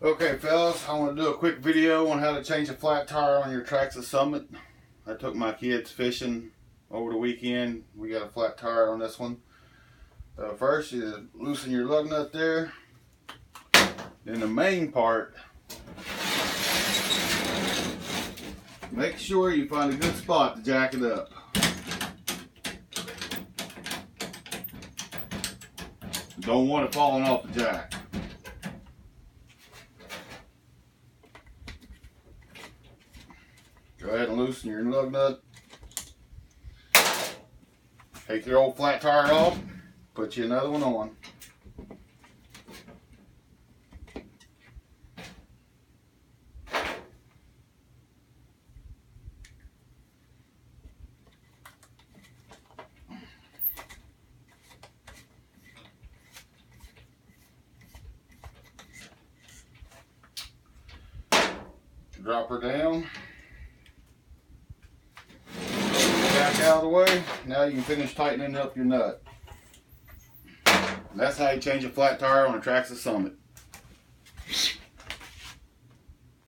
Okay fellas, I want to do a quick video on how to change a flat tire on your Traxxas Summit. I took my kids fishing over the weekend. We got a flat tire on this one. First you loosen your lug nut there. Then the main part, make sure you find a good spot to jack it up. Don't want it falling off the jack. Go ahead and loosen your lug nut. Take your old flat tire off, put you another one on. Drop her down. Back out of the way. Now you can finish tightening up your nut. That's how you change a flat tire on a Traxxas Summit.